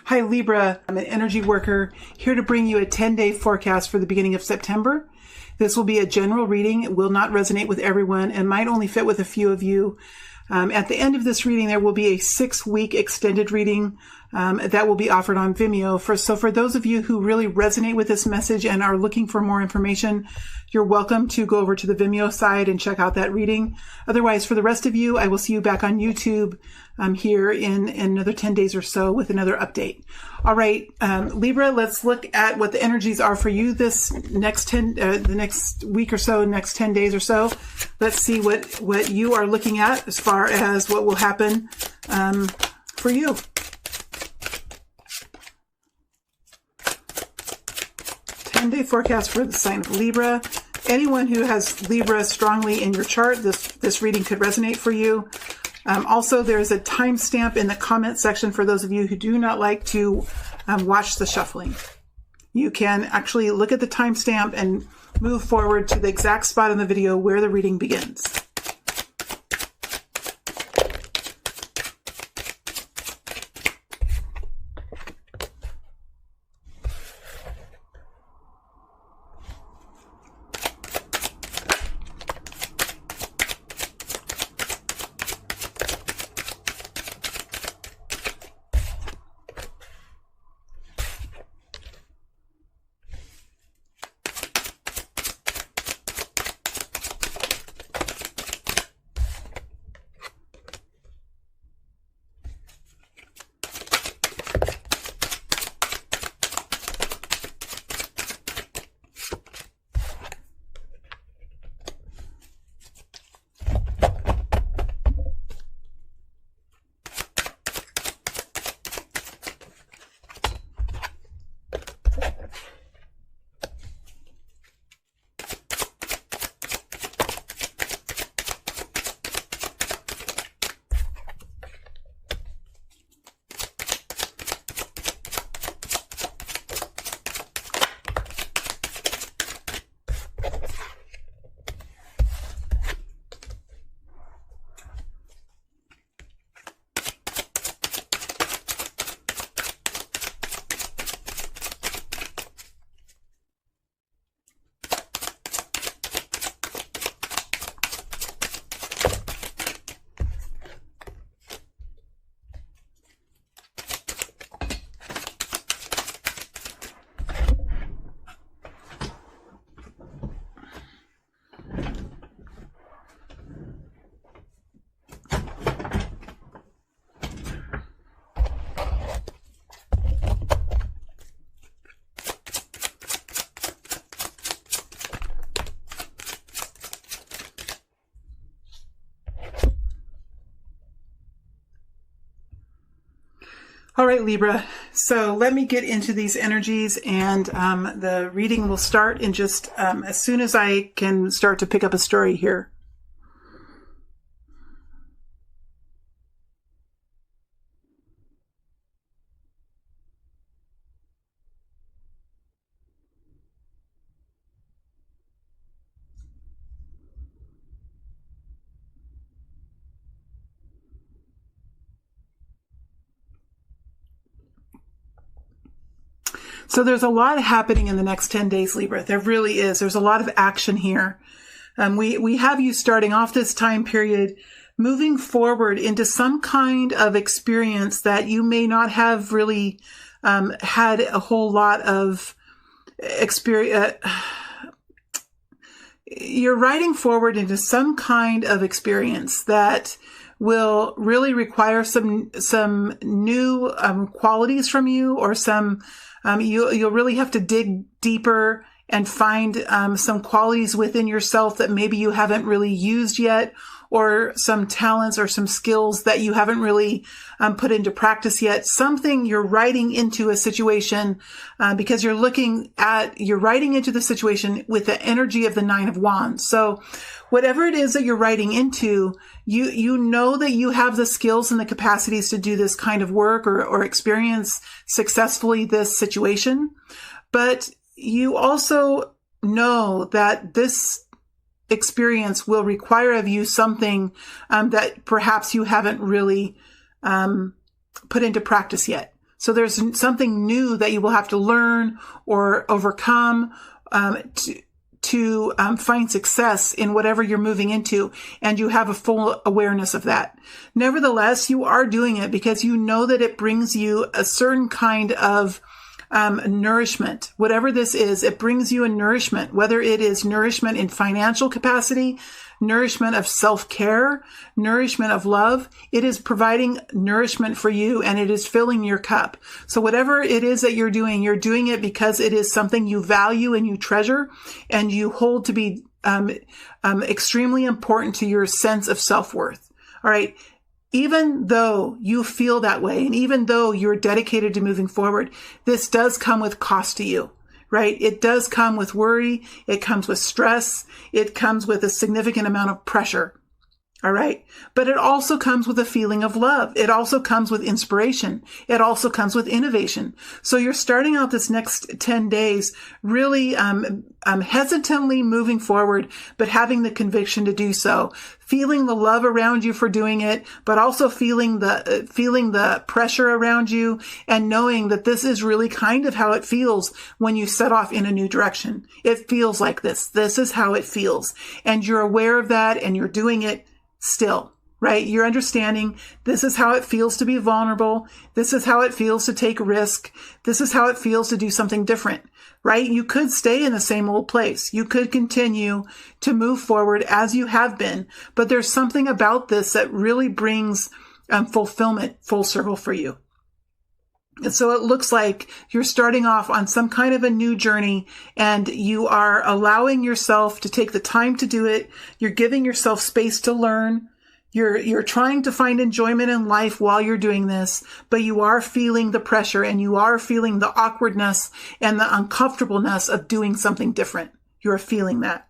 Hi Libra, I'm an energy worker here to bring you a 10-day forecast for the beginning of September. This will be a general reading. It will not resonate with everyone and might only fit with a few of you. At the end of this reading, there will be a 6-week extended reading that will be offered on Vimeo. So for those of you who really resonate with this message and are looking for more information, you're welcome to go over to the Vimeo side and check out that reading. Otherwise, for the rest of you, I will see you back on YouTube here in another 10 days or so with another update. All right, Libra, let's look at what the energies are for you this next the next week or so, next 10 days or so. Let's see what you are looking at as far as what will happen for you. Day forecast for the sign of Libra. Anyone who has Libra strongly in your chart, this reading could resonate for you. Also, there's a timestamp in the comment section for those of you who do not like to watch the shuffling. You can actually look at the timestamp and move forward to the exact spot in the video where the reading begins. All right, Libra. So let me get into these energies, and the reading will start in just as soon as I can start to pick up a story here. So there's a lot happening in the next 10 days, Libra. There really is. There's a lot of action here. We have you starting off this time period, moving forward into some kind of experience that you may not have really had a whole lot of experience. You're riding forward into some kind of experience that will really require some new qualities from you, or you'll really have to dig deeper and find some qualities within yourself that maybe you haven't really used yet, or some talents or some skills that you haven't really put into practice yet. Something you're writing into a situation because you're writing into the situation with the energy of the 9 of Wands. So whatever it is that you're writing into, you know that you have the skills and the capacities to do this kind of work or experience successfully this situation. But you also know that this experience will require of you something that perhaps you haven't really put into practice yet. So there's something new that you will have to learn or overcome to find success in whatever you're moving into, and you have a full awareness of that. Nevertheless, you are doing it because you know that it brings you a certain kind of nourishment. Whatever this is, it brings you a nourishment, whether it is nourishment in financial capacity, nourishment of self-care, nourishment of love. It is providing nourishment for you, and it is filling your cup. So whatever it is that you're doing it because it is something you value and you treasure and you hold to be extremely important to your sense of self-worth. All right. Even though you feel that way, and even though you're dedicated to moving forward, this does come with cost to you, right? It does come with worry. It comes with stress. It comes with a significant amount of pressure. All right. But it also comes with a feeling of love. It also comes with inspiration. It also comes with innovation. So you're starting out this next 10 days really hesitantly moving forward, but having the conviction to do so, feeling the love around you for doing it, but also feeling the pressure around you, and knowing that this is really kind of how it feels when you set off in a new direction. It feels like this. This is how it feels. And you're aware of that, and you're doing it still, right? You're understanding this is how it feels to be vulnerable. This is how it feels to take risk. This is how it feels to do something different, right? You could stay in the same old place. You could continue to move forward as you have been, but there's something about this that really brings fulfillment full circle for you. And so it looks like you're starting off on some kind of a new journey, and you are allowing yourself to take the time to do it. You're giving yourself space to learn. You're trying to find enjoyment in life while you're doing this, but you are feeling the pressure, and you are feeling the awkwardness and the uncomfortableness of doing something different. You're feeling that.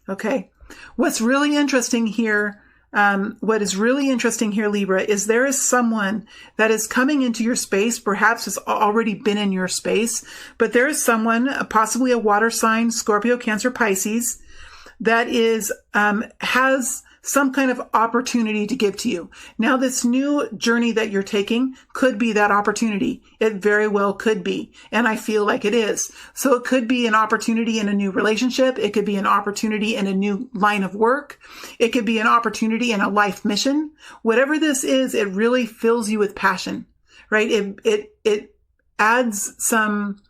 Okay. What's really interesting here, Libra, is there is someone that is coming into your space, perhaps has already been in your space, but there is someone, possibly a water sign, Scorpio, Cancer, Pisces, that is, has some kind of opportunity to give to you. Now, this new journey that you're taking could be that opportunity. It very well could be. And I feel like it is. So it could be an opportunity in a new relationship. It could be an opportunity in a new line of work. It could be an opportunity in a life mission. Whatever this is, it really fills you with passion, right? It adds some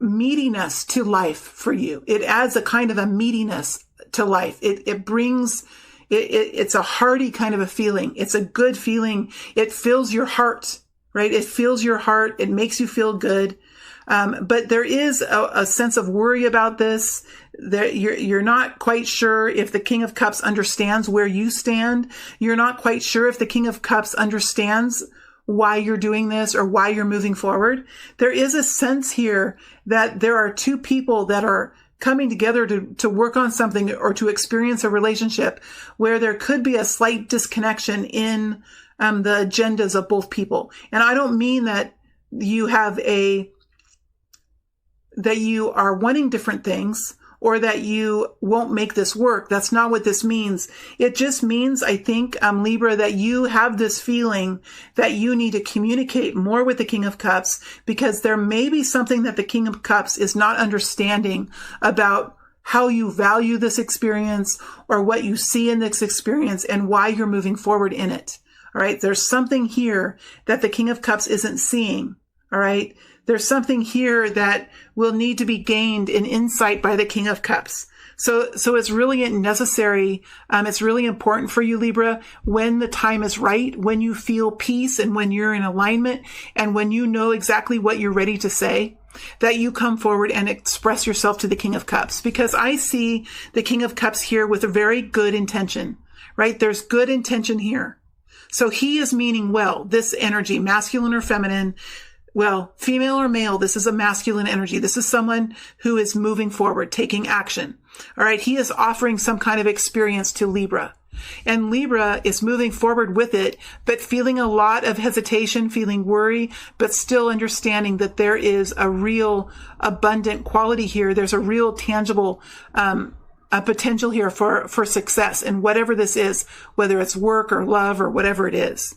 meatiness to life for you. It adds a kind of a meatiness to life. It brings, it's a hearty kind of a feeling. It's a good feeling. It fills your heart, right? It fills your heart. It makes you feel good. But there is a sense of worry about this. That you're not quite sure if the King of Cups understands where you stand. You're not quite sure if the King of Cups understands why you're doing this or why you're moving forward. There is a sense here that there are two people that are coming together to work on something or to experience a relationship where there could be a slight disconnection in the agendas of both people. And I don't mean that you are wanting different things or that you won't make this work. That's not what this means. It just means, I think, Libra, that you have this feeling that you need to communicate more with the King of Cups, because there may be something that the King of Cups is not understanding about how you value this experience or what you see in this experience and why you're moving forward in it. All right. There's something here that the King of Cups isn't seeing. All right. There's something here that will need to be gained in insight by the King of Cups. So it's really necessary. It's really important for you, Libra, when the time is right, when you feel peace and when you're in alignment and when you know exactly what you're ready to say, that you come forward and express yourself to the King of Cups. Because I see the King of Cups here with a very good intention, right? There's good intention here. So he is meaning well, this energy, masculine or feminine. Well, female or male, this is a masculine energy. This is someone who is moving forward, taking action. All right. He is offering some kind of experience to Libra, and Libra is moving forward with it, but feeling a lot of hesitation, feeling worry, but still understanding that there is a real abundant quality here. There's a real tangible, a potential here for success in whatever this is, whether it's work or love or whatever it is.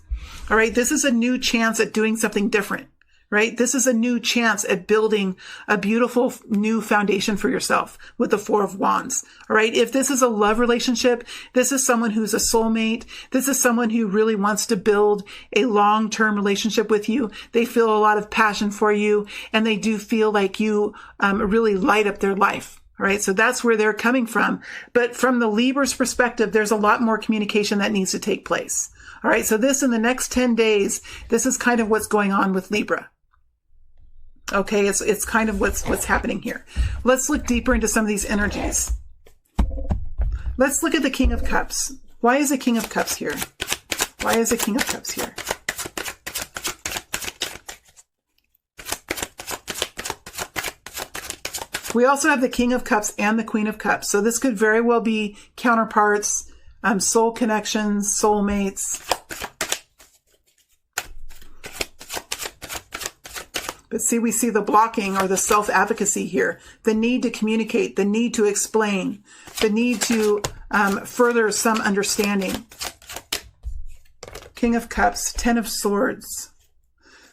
All right. This is a new chance at doing something different, right? This is a new chance at building a beautiful new foundation for yourself with the Four of Wands. All right. If this is a love relationship, this is someone who's a soulmate. This is someone who really wants to build a long-term relationship with you. They feel a lot of passion for you, and they do feel like you really light up their life. All right. So that's where they're coming from. But from the Libra's perspective, there's a lot more communication that needs to take place. All right. So this, in the next 10 days, this is kind of what's going on with Libra. Okay. It's kind of what's happening here. Let's look deeper into some of these energies. Let's look at the King of Cups. Why is the King of Cups here? Why is the King of Cups here? We also have the King of Cups and the Queen of Cups. So this could very well be counterparts, soul connections, soulmates. But see, we see the blocking or the self-advocacy here, the need to communicate, the need to explain, the need to further some understanding. King of Cups, Ten of Swords.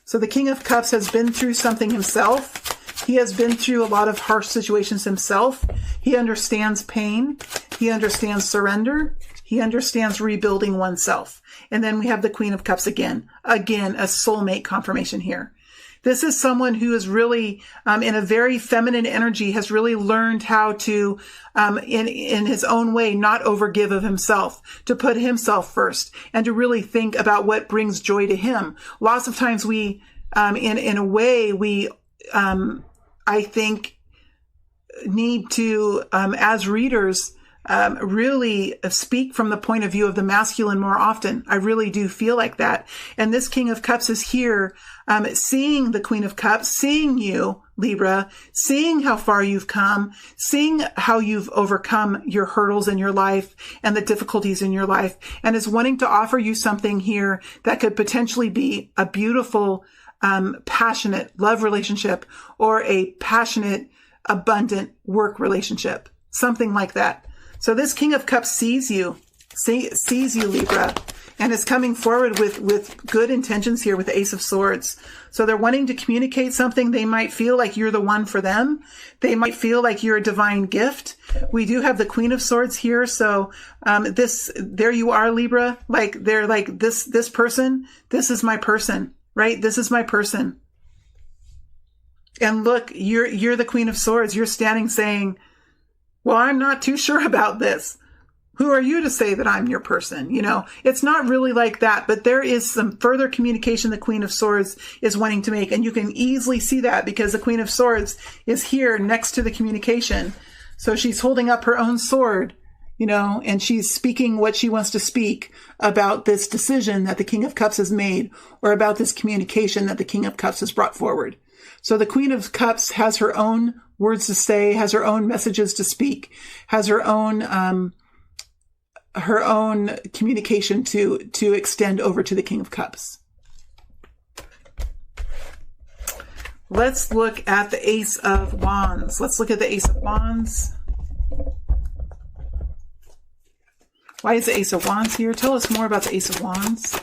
So the King of Cups has been through something himself. He has been through a lot of harsh situations himself. He understands pain. He understands surrender. He understands rebuilding oneself. And then we have the Queen of Cups again. Again, a soulmate confirmation here. This is someone who is really, in a very feminine energy, has really learned how to, in his own way, not overgive of himself, to put himself first, and to really think about what brings joy to him. Lots of times we, in a way, we, I think, need to, as readers, really speak from the point of view of the masculine more often. I really do feel like that. And this King of Cups is here, seeing the Queen of Cups, seeing you, Libra, seeing how far you've come, seeing how you've overcome your hurdles in your life and the difficulties in your life, and is wanting to offer you something here that could potentially be a beautiful, passionate love relationship, or a passionate, abundant work relationship, something like that. So this King of Cups sees you, Libra, and is coming forward with good intentions here with the Ace of Swords. So they're wanting to communicate something. They might feel like you're the one for them. They might feel like you're a divine gift. We do have the Queen of Swords here. So, there you are, Libra. Like, they're like, this person, this is my person. Right? This is my person. And look, you're the Queen of Swords. You're standing saying, well, I'm not too sure about this. Who are you to say that I'm your person? You know, it's not really like that, but there is some further communication the Queen of Swords is wanting to make. And you can easily see that because the Queen of Swords is here next to the communication. So she's holding up her own sword, you know, and she's speaking what she wants to speak about this decision that the King of Cups has made, or about this communication that the King of Cups has brought forward. So the Queen of Cups has her own words to say, has her own messages to speak, has her own communication to extend over to the King of Cups. Let's look at the Ace of Wands. Let's look at the Ace of Wands. Why is the Ace of Wands here? Tell us more about the Ace of Wands.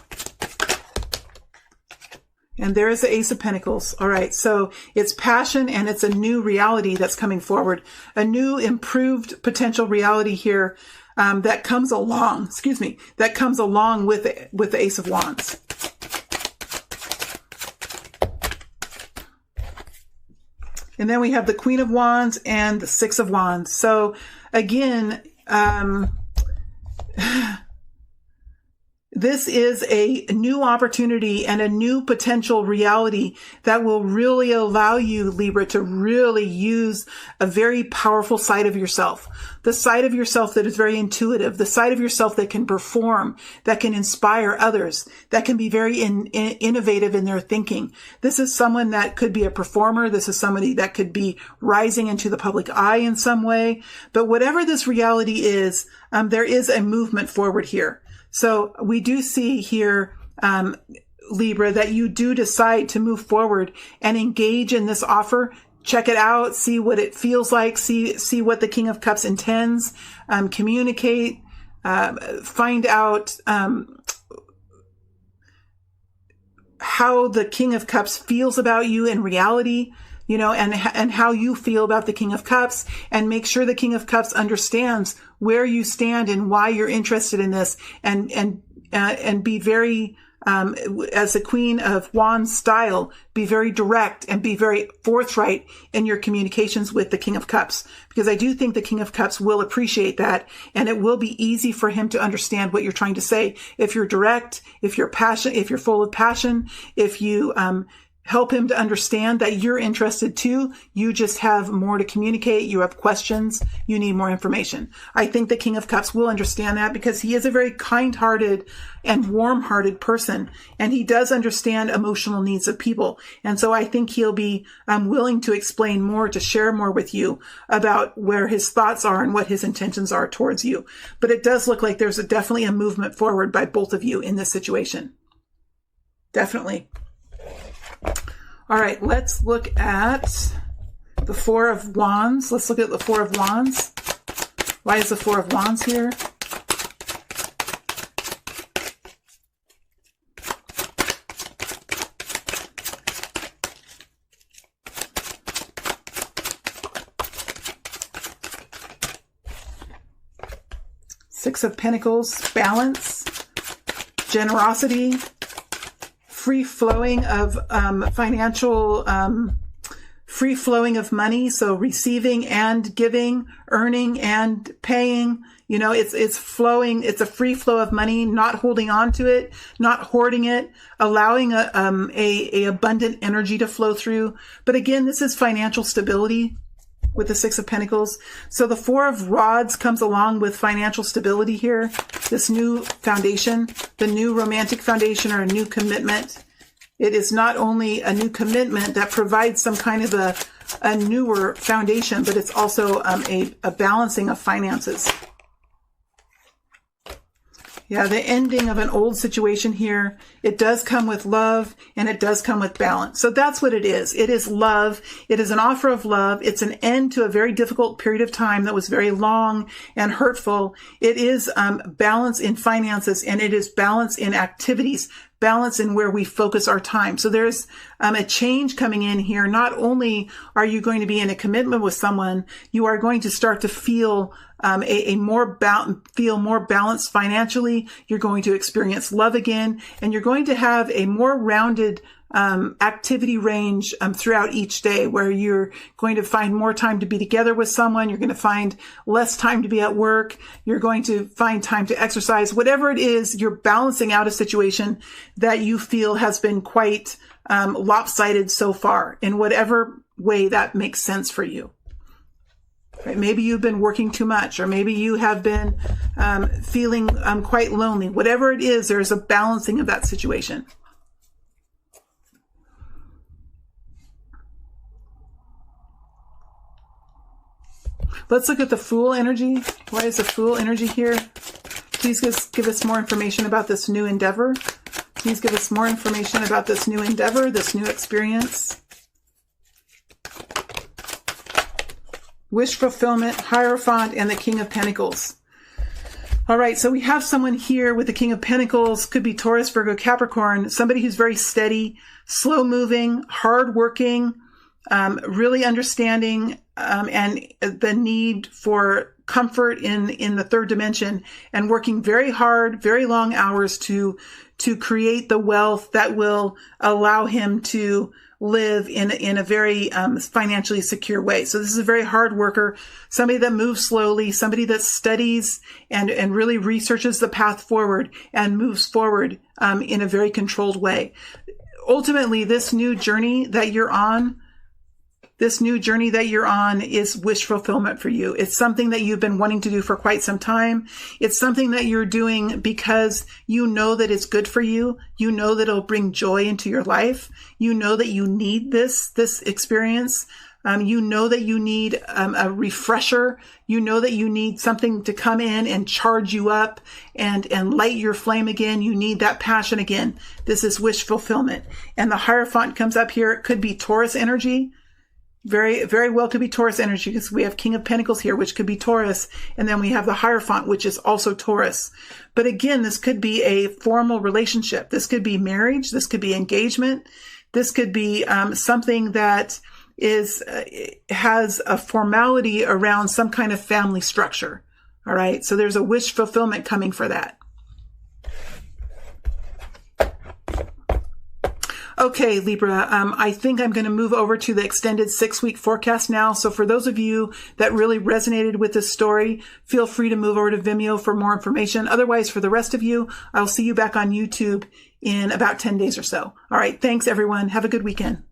And there is the Ace of Pentacles. All right. So it's passion, and it's a new reality that's coming forward. A new, improved potential reality here that comes along, that comes along with the Ace of Wands. And then we have the Queen of Wands and the Six of Wands. So again, this is a new opportunity and a new potential reality that will really allow you, Libra, to really use a very powerful side of yourself. The side of yourself that is very intuitive, the side of yourself that can perform, that can inspire others, that can be very innovative in their thinking. This is someone that could be a performer. This is somebody that could be rising into the public eye in some way. But whatever this reality is, there is a movement forward here. So we do see here, Libra, that you do decide to move forward and engage in this offer. Check it out, see what it feels like, see what the King of Cups intends, communicate, find out how the King of Cups feels about you in reality, you know, and how you feel about the King of Cups, and make sure the King of Cups understands where you stand and why you're interested in this, and be very, as the Queen of Wands style, be very direct and be very forthright in your communications with the King of Cups, because I do think the King of Cups will appreciate that, and it will be easy for him to understand what you're trying to say. If you're direct, if you're passionate, if you're full of passion, if you, help him to understand that you're interested too. You just have more to communicate. You have questions. You need more information. I think the King of Cups will understand that, because he is a very kind-hearted and warm-hearted person, and he does understand emotional needs of people. And so I think he'll be willing to explain more, to share more with you about where his thoughts are and what his intentions are towards you. But it does look like there's definitely a movement forward by both of you in this situation. Definitely. All right, let's look at the Four of Wands. Let's look at the Four of Wands. Why is the Four of Wands here? Six of Pentacles, balance, generosity, free flowing of financial, free flowing of money. So receiving and giving, earning and paying, you know, it's flowing. It's a free flow of money, not holding on to it, not hoarding it, allowing a abundant energy to flow through. But again, this is financial stability with the Six of Pentacles. So the Four of Rods comes along with financial stability here. This new foundation, the new romantic foundation, or a new commitment. It is not only a new commitment that provides some kind of a newer foundation, but it's also a balancing of finances. Yeah, the ending of an old situation here. It does come with love, and it does come with balance. So that's what it is. It is love. It is an offer of love. It's an end to a very difficult period of time that was very long and hurtful. It is balance in finances, and it is balance in activities, balance in where we focus our time. So there's a change coming in here. Not only are you going to be in a commitment with someone, you are going to start to feel more balanced financially. You're going to experience love again, and you're going to have a more rounded activity range throughout each day, where you're going to find more time to be together with someone. You're going to find less time to be at work. You're going to find time to exercise. Whatever it is, you're balancing out a situation that you feel has been quite lopsided so far, in whatever way that makes sense for you. Right? Maybe you've been working too much, or maybe you have been feeling quite lonely. Whatever it is, there's a balancing of that situation. Let's look at the Fool energy. Why is the Fool energy here? Please give us more information about this new endeavor. Please give us more information about this new endeavor, this new experience. Wish fulfillment, Hierophant, and the King of Pentacles. All right, so we have someone here with the King of Pentacles, could be Taurus, Virgo, Capricorn, somebody who's very steady, slow-moving, hard-working, really understanding and the need for comfort in the third dimension, and working very hard, very long hours to create the wealth that will allow him to live in a very financially secure way. So this is a very hard worker, somebody that moves slowly, somebody that studies and really researches the path forward and moves forward in a very controlled way. Ultimately, this new journey that you're on is wish fulfillment for you. It's something that you've been wanting to do for quite some time. It's something that you're doing because you know that it's good for you. You know that it'll bring joy into your life. You know that you need this experience. You know that you need a refresher. You know that you need something to come in and charge you up and light your flame again. You need that passion again. This is wish fulfillment. And the Hierophant comes up here. It could be Taurus energy. Very, very well could be Taurus energy, because we have King of Pentacles here, which could be Taurus. And then we have the Hierophant, which is also Taurus. But again, this could be a formal relationship. This could be marriage. This could be engagement. This could be something that has a formality around some kind of family structure. All right. So there's a wish fulfillment coming for that. Okay, Libra, I think I'm going to move over to the extended 6-week forecast now. So for those of you that really resonated with this story, feel free to move over to Vimeo for more information. Otherwise, for the rest of you, I'll see you back on YouTube in about 10 days or so. All right. Thanks, everyone. Have a good weekend.